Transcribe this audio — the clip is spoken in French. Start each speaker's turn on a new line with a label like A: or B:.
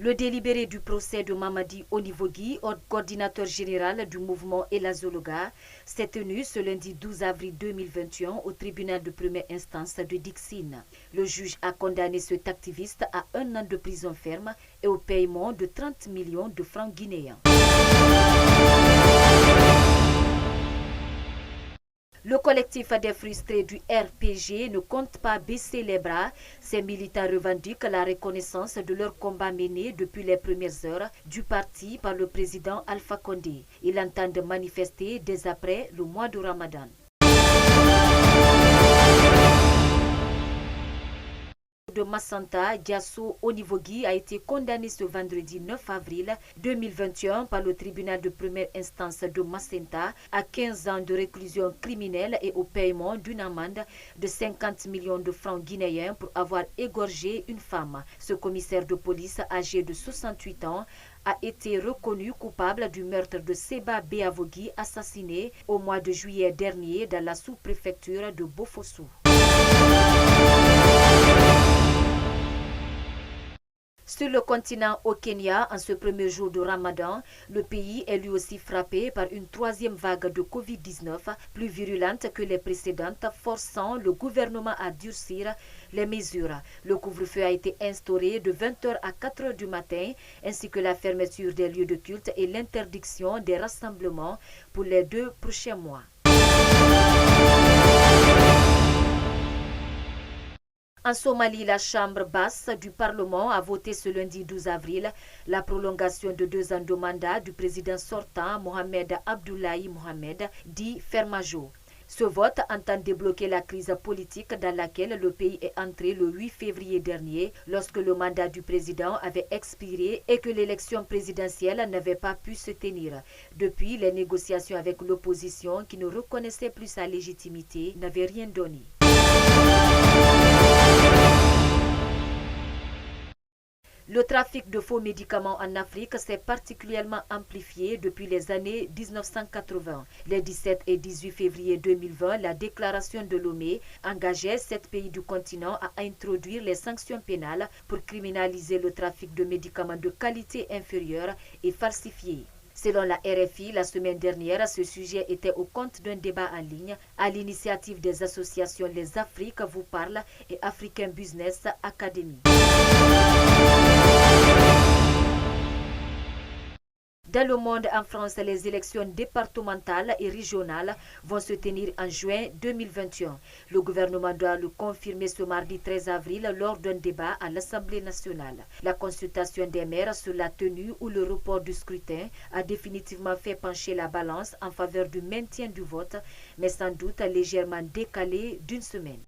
A: Le délibéré du procès de Mamadi Onivogui, coordinateur général du mouvement Elazologa, s'est tenu ce lundi 12 avril 2021 au tribunal de première instance de Dixine. Le juge a condamné cet activiste à 1 an de prison ferme et au paiement de 30 millions de francs guinéens. Le collectif des frustrés du RPG ne compte pas baisser les bras. Ces militants revendiquent la reconnaissance de leur combat mené depuis les premières heures du parti par le président Alpha Condé. Ils entendent manifester dès après le mois de Ramadan. De Massanta, Diasso Onivogui a été condamné ce vendredi 9 avril 2021 par le tribunal de première instance de Macenta à 15 ans de réclusion criminelle et au paiement d'une amende de 50 millions de francs guinéens pour avoir égorgé une femme. Ce commissaire de police âgé de 68 ans a été reconnu coupable du meurtre de Seba Beavogui assassiné au mois de juillet dernier dans la sous-préfecture de Bofossou. Sur le continent au Kenya, en ce premier jour de Ramadan, le pays est lui aussi frappé par une troisième vague de Covid-19 plus virulente que les précédentes, forçant le gouvernement à durcir les mesures. Le couvre-feu a été instauré de 20h à 4h du matin, ainsi que la fermeture des lieux de culte et l'interdiction des rassemblements pour les 2 prochains mois. En Somalie, la Chambre basse du Parlement a voté ce lundi 12 avril la prolongation de 2 ans de mandat du président sortant Mohamed Abdullahi Mohamed, dit Fermajo. Ce vote entend débloquer la crise politique dans laquelle le pays est entré le 8 février dernier, lorsque le mandat du président avait expiré et que l'élection présidentielle n'avait pas pu se tenir. Depuis, les négociations avec l'opposition, qui ne reconnaissait plus sa légitimité, n'avaient rien donné. Le trafic de faux médicaments en Afrique s'est particulièrement amplifié depuis les années 1980. Les 17 et 18 février 2020, la déclaration de Lomé engageait 7 pays du continent à introduire les sanctions pénales pour criminaliser le trafic de médicaments de qualité inférieure et falsifiés. Selon la RFI, la semaine dernière, ce sujet était au compte d'un débat en ligne à l'initiative des associations Les Afriques vous parlent et African Business Academy. Dans le monde, en France, les élections départementales et régionales vont se tenir en juin 2021. Le gouvernement doit le confirmer ce mardi 13 avril lors d'un débat à l'Assemblée nationale. La consultation des maires sur la tenue ou le report du scrutin a définitivement fait pencher la balance en faveur du maintien du vote, mais sans doute légèrement décalé d'1 semaine.